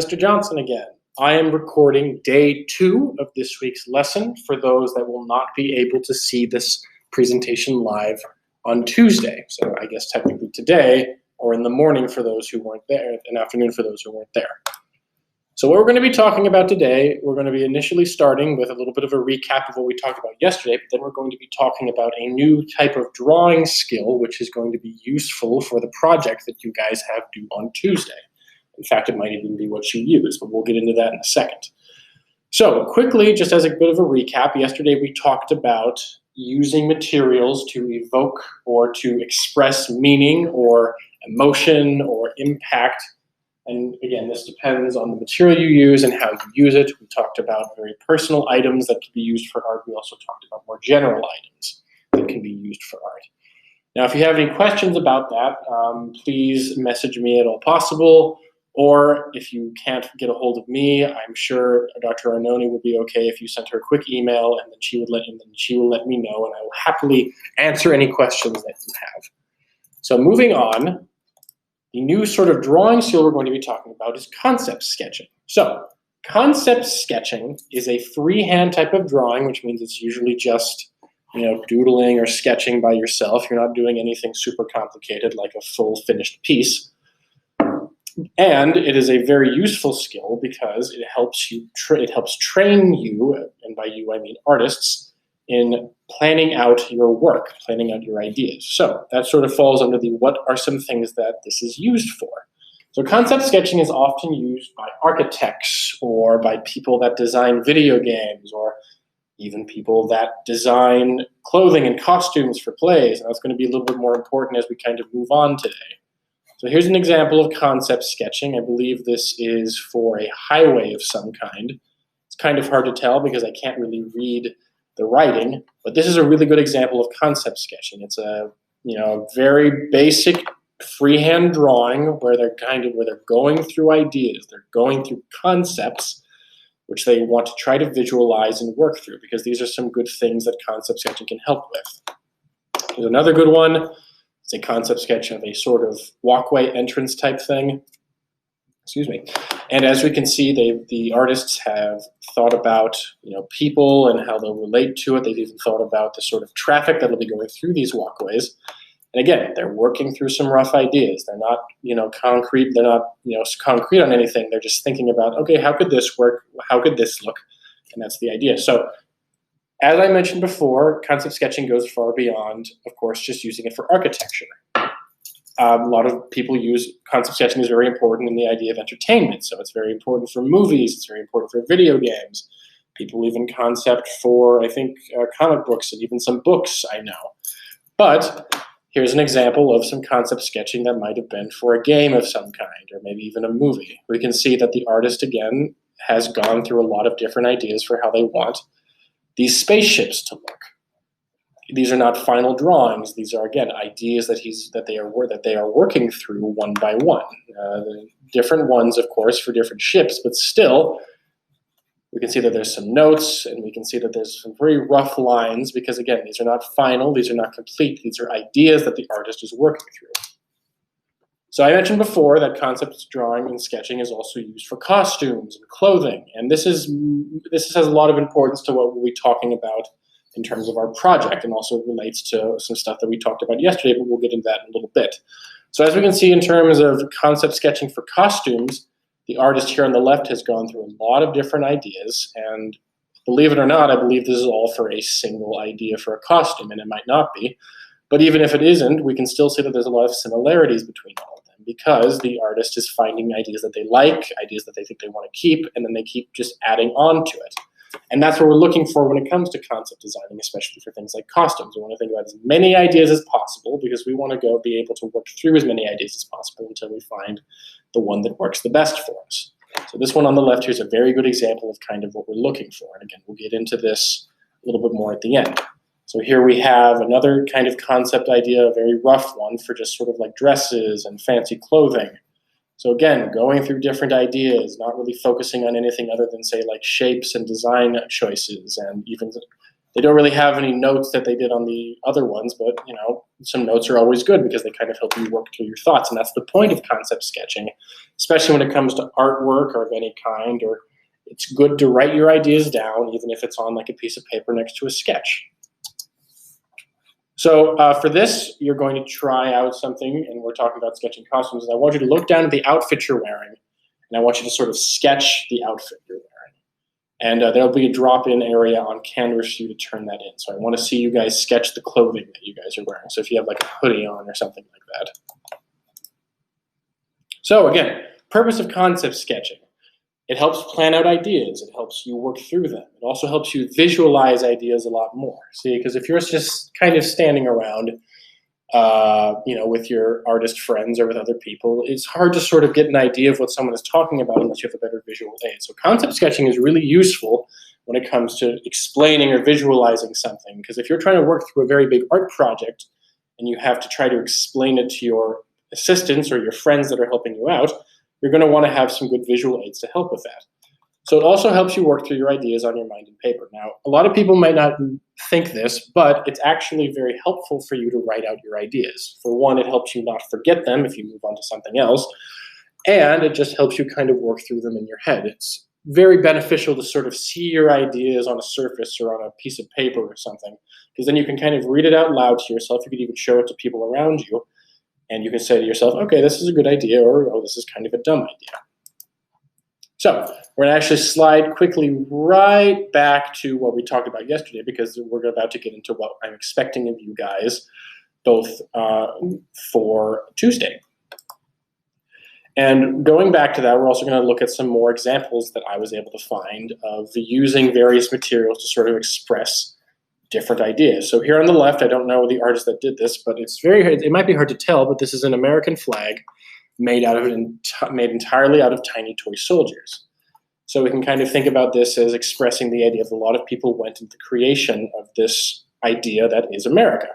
Mr. Johnson again. I am recording day 2 of this week's lesson for those that will not be able to see this presentation live on Tuesday. So I guess technically today, or in the morning for those who weren't there, and afternoon for those who weren't there. So what we're going to be talking about today, we're going to be initially starting with a little bit of a recap of what we talked about yesterday, but then we're going to be talking about a new type of drawing skill, which is going to be useful for the project that you guys have due on Tuesday. In fact, it might even be what you use, but we'll get into that in a second. So quickly, just as a bit of a recap, yesterday we talked about using materials to evoke or to express meaning or emotion or impact. And again, this depends on the material you use and how you use it. We talked about very personal items that can be used for art. We also talked about more general items that can be used for art. Now, if you have any questions about that, please message me at all possible. Or if you can't get a hold of me, I'm sure Dr. Arnone would be okay if you sent her a quick email, and then she will let me know, and I will happily answer any questions that you have. So moving on, the new sort of drawing skill we're going to be talking about is concept sketching. So concept sketching is a freehand type of drawing, which means it's usually just doodling or sketching by yourself. You're not doing anything super complicated like a full finished piece. And it is a very useful skill because it helps train you, and by you I mean artists, in planning out your work, planning out your ideas. So that sort of falls under the what are some things that this is used for. So concept sketching is often used by architects or by people that design video games or even people that design clothing and costumes for plays. And that's going to be a little bit more important as we kind of move on today. So here's an example of concept sketching. I believe this is for a highway of some kind. It's kind of hard to tell because I can't really read the writing, but this is a really good example of concept sketching. It's a very basic freehand drawing where they're going through ideas, they're going through concepts which they want to try to visualize and work through, because these are some good things that concept sketching can help with. Here's another good one. It's a concept sketch of a sort of walkway entrance type thing. Excuse me. And as we can see, the artists have thought about people and how they'll relate to it. They've even thought about the sort of traffic that'll be going through these walkways. And again, they're working through some rough ideas. They're not concrete. They're not concrete on anything. They're just thinking about, okay, how could this work? How could this look? And that's the idea. So as I mentioned before, concept sketching goes far beyond, of course, just using it for architecture. A lot of people use concept sketching is very important in the idea of entertainment. So it's very important for movies. It's very important for video games. People even concept for, I think, comic books and even some books, I know. But here's an example of some concept sketching that might have been for a game of some kind, or maybe even a movie. We can see that the artist, again, has gone through a lot of different ideas for how they want these spaceships to look. These are not final drawings. These are, again, ideas that they are working through one by one. Different ones, of course, for different ships, but still, we can see that there's some notes, and we can see that there's some very rough lines, because, again, these are not final, these are not complete. These are ideas that the artist is working through. So I mentioned before that concept drawing and sketching is also used for costumes and clothing, and this has a lot of importance to what we'll be talking about in terms of our project, and also relates to some stuff that we talked about yesterday, but we'll get into that in a little bit. So as we can see in terms of concept sketching for costumes, the artist here on the left has gone through a lot of different ideas, and believe it or not, I believe this is all for a single idea for a costume, and it might not be. But even if it isn't, we can still see that there's a lot of similarities between all of them, because the artist is finding ideas that they like, ideas that they think they want to keep, and then they keep just adding on to it. And that's what we're looking for when it comes to concept designing, especially for things like costumes. We want to think about as many ideas as possible, because we want to be able to work through as many ideas as possible until we find the one that works the best for us. So this one on the left here is a very good example of kind of what we're looking for. And again, we'll get into this a little bit more at the end. So here we have another kind of concept idea, a very rough one for just sort of like dresses and fancy clothing. So again, going through different ideas, not really focusing on anything other than, say, like shapes and design choices, and even They don't really have any notes that they did on the other ones, but some notes are always good because they kind of help you work through your thoughts. And that's the point of concept sketching, especially when it comes to artwork or of any kind, or it's good to write your ideas down, even if it's on like a piece of paper next to a sketch. So for this, you're going to try out something, and we're talking about sketching costumes. I want you to look down at the outfit you're wearing, and I want you to sort of sketch the outfit you're wearing. And there'll be a drop-in area on Canvas for you to turn that in. So I want to see you guys sketch the clothing that you guys are wearing. So if you have like a hoodie on or something like that. So again, purpose of concept sketching. It helps plan out ideas. It helps you work through them. It also helps you visualize ideas a lot more. See, because if you're just kind of standing around, with your artist friends or with other people, it's hard to sort of get an idea of what someone is talking about unless you have a better visual aid. So concept sketching is really useful when it comes to explaining or visualizing something, because if you're trying to work through a very big art project and you have to try to explain it to your assistants or your friends that are helping you out, you're going to want to have some good visual aids to help with that. So it also helps you work through your ideas on your mind and paper. Now, a lot of people might not think this, but it's actually very helpful for you to write out your ideas. For one, it helps you not forget them if you move on to something else, and it just helps you kind of work through them in your head. It's very beneficial to sort of see your ideas on a surface or on a piece of paper or something, because then you can kind of read it out loud to yourself. You could even show it to people around you, and you can say to yourself, okay, this is a good idea, or oh, this is kind of a dumb idea. So we're going to actually slide quickly right back to what we talked about yesterday, because we're about to get into what I'm expecting of you guys both for Tuesday. And going back to that, we're also going to look at some more examples that I was able to find of using various materials to sort of express different ideas. So here on the left, I don't know the artist that did this, but it might be hard to tell, but this is an American flag made entirely out of tiny toy soldiers. So we can kind of think about this as expressing the idea that a lot of people went into the creation of this idea that is America.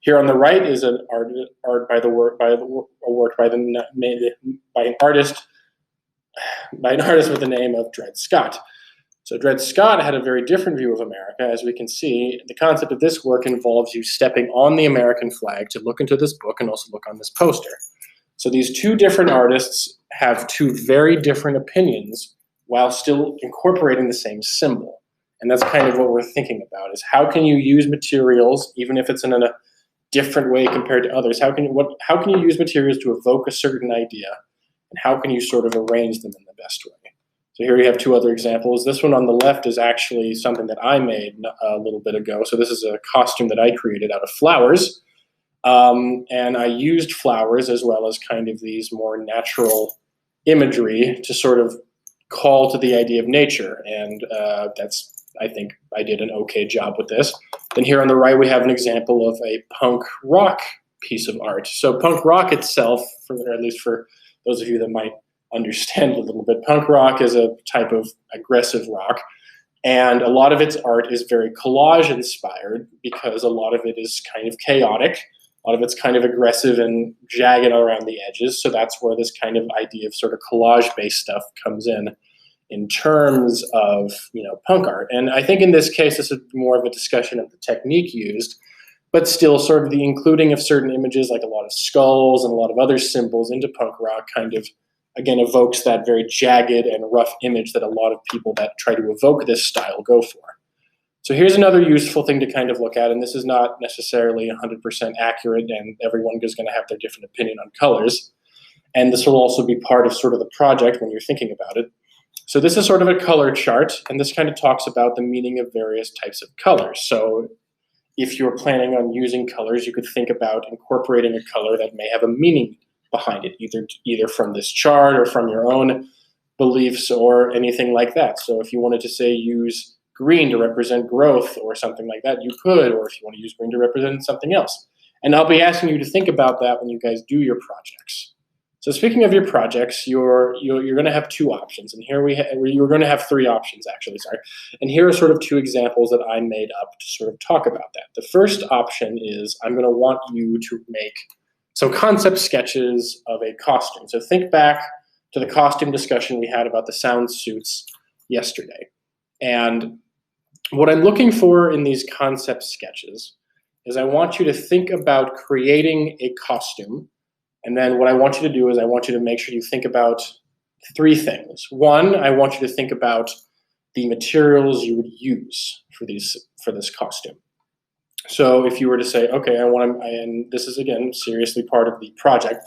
Here on the right is an artist with the name of Dred Scott. So Dred Scott had a very different view of America. As we can see, the concept of this work involves you stepping on the American flag to look into this book and also look on this poster. So these two different artists have two very different opinions while still incorporating the same symbol. And that's kind of what we're thinking about, is how can you use materials, even if it's in a different way compared to others, how can you use materials to evoke a certain idea, and how can you sort of arrange them in the best way? So here we have two other examples. This one on the left is actually something that I made a little bit ago. So this is a costume that I created out of flowers. And I used flowers as well as kind of these more natural imagery to sort of call to the idea of nature. And I think I did an okay job with this. Then here on the right, we have an example of a punk rock piece of art. So punk rock itself, or at least for those of you that might understand a little bit, punk rock is a type of aggressive rock. And a lot of its art is very collage inspired because a lot of it is kind of chaotic. A lot of it's kind of aggressive and jagged around the edges. So that's where this kind of idea of sort of collage-based stuff comes in terms of, punk art. And I think in this case, this is more of a discussion of the technique used, but still sort of the including of certain images, like a lot of skulls and a lot of other symbols into punk rock kind of, again, evokes that very jagged and rough image that a lot of people that try to evoke this style go for. So here's another useful thing to kind of look at, and this is not necessarily 100% accurate, and everyone is going to have their different opinion on colors. And this will also be part of sort of the project when you're thinking about it. So this is sort of a color chart, and this kind of talks about the meaning of various types of colors. So if you're planning on using colors, you could think about incorporating a color that may have a meaning behind it, either from this chart or from your own beliefs or anything like that. So if you wanted to say use green to represent growth or something like that, you could, or if you want to use green to represent something else. And I'll be asking you to think about that when you guys do your projects. So speaking of your projects, you're going to have two options, and here you're going to have three options actually, sorry. And here are sort of two examples that I made up to sort of talk about that. The first option is I'm going to want you to make some concept sketches of a costume. So think back to the costume discussion we had about the sound suits yesterday. And what I'm looking for in these concept sketches is I want you to think about creating a costume. And then what I want you to do is I want you to make sure you think about three things. One, I want you to think about the materials you would use for this costume. So if you were to say, okay, and this is again seriously part of the project.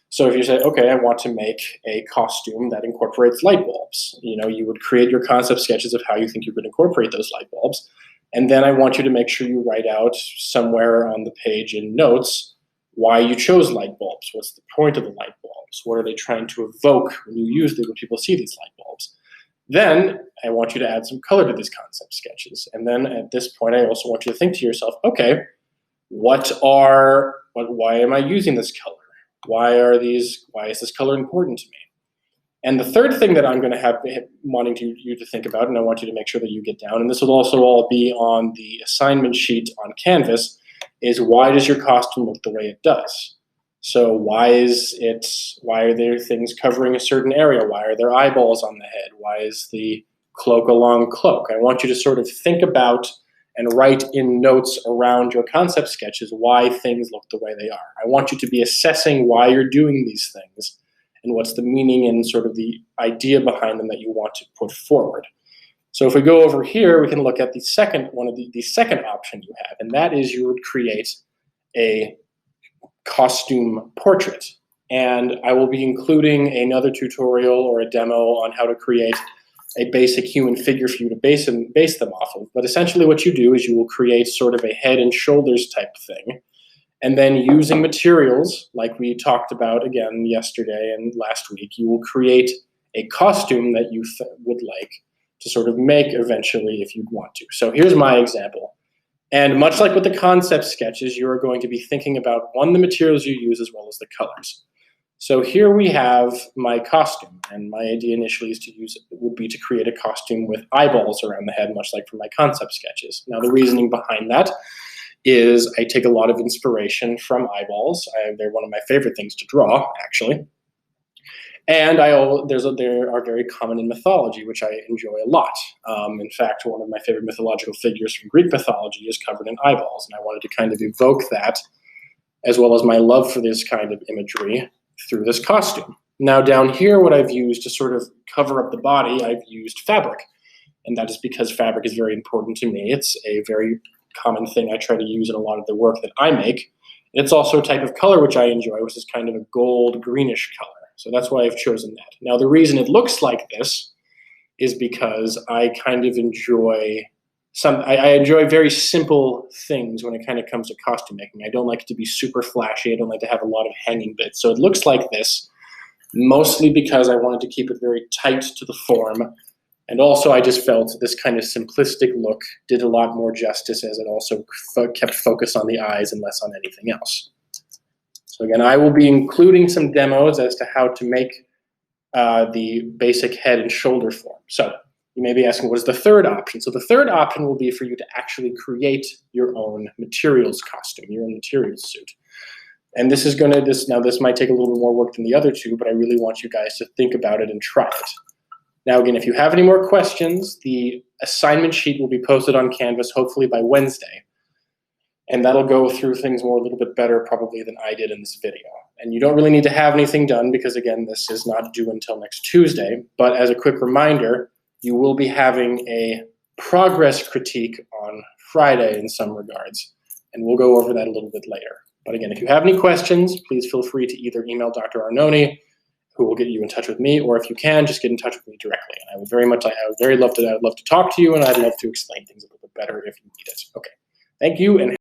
So if you say, okay, I want to make a costume that incorporates light bulbs, you would create your concept sketches of how you think you could incorporate those light bulbs. And then I want you to make sure you write out somewhere on the page in notes why you chose light bulbs. What's the point of the light bulbs? What are they trying to evoke when people see these light bulbs? Then I want you to add some color to these concept sketches. And then at this point, I also want you to think to yourself, okay, why am I using this color? Why is this color important to me? And the third thing that I'm going to have wanting you to think about, and I want you to make sure that you get down, and this will also all be on the assignment sheet on Canvas, is why does your costume look the way it does? So why are there things covering a certain area? Why are there eyeballs on the head? Why is the cloak a long cloak? I want you to sort of think about and write in notes around your concept sketches why things look the way they are. I want you to be assessing why you're doing these things and what's the meaning and sort of the idea behind them that you want to put forward. So if we go over here, we can look at the second option you have, and that is you would create a costume portrait. And I will be including another tutorial or a demo on how to create a basic human figure for you to base them off of. But essentially what you do is you will create sort of a head and shoulders type thing. And then using materials like we talked about again yesterday and last week, you will create a costume that you would like to sort of make eventually if you'd want to. So here's my example. And much like with the concept sketches, you are going to be thinking about, one, the materials you use as well as the colors. So here we have my costume, and my idea initially would be to create a costume with eyeballs around the head, much like from my concept sketches. Now the reasoning behind that is I take a lot of inspiration from eyeballs. They're one of my favorite things to draw, actually. And they are very common in mythology, which I enjoy a lot. In fact, one of my favorite mythological figures from Greek mythology is covered in eyeballs, and I wanted to kind of evoke that, as well as my love for this kind of imagery, through this costume. Now down here, what I've used to sort of cover up the body, I've used fabric. And that is because fabric is very important to me. It's a very common thing I try to use in a lot of the work that I make. And it's also a type of color which I enjoy, which is kind of a gold greenish color. So that's why I've chosen that. Now the reason it looks like this is because I kind of enjoy I enjoy very simple things when it kind of comes to costume making. I don't like it to be super flashy. I don't like to have a lot of hanging bits. So it looks like this, mostly because I wanted to keep it very tight to the form. And also I just felt this kind of simplistic look did a lot more justice, as it also kept focus on the eyes and less on anything else. So again, I will be including some demos as to how to make the basic head and shoulder form. So you may be asking, what is the third option? So the third option will be for you to actually create your own materials costume, your own materials suit. And this might take a little bit more work than the other two, but I really want you guys to think about it and try it. Now again, if you have any more questions, the assignment sheet will be posted on Canvas hopefully by Wednesday. And that'll go through things a little bit better probably than I did in this video. And you don't really need to have anything done because again, this is not due until next Tuesday. But as a quick reminder, you will be having a progress critique on Friday in some regards, and we'll go over that a little bit later. But again, if you have any questions, please feel free to either email Dr. Arnone, who will get you in touch with me, or if you can, just get in touch with me directly. And I would love to talk to you, and I'd love to explain things a little bit better if you need it. Okay, thank you, and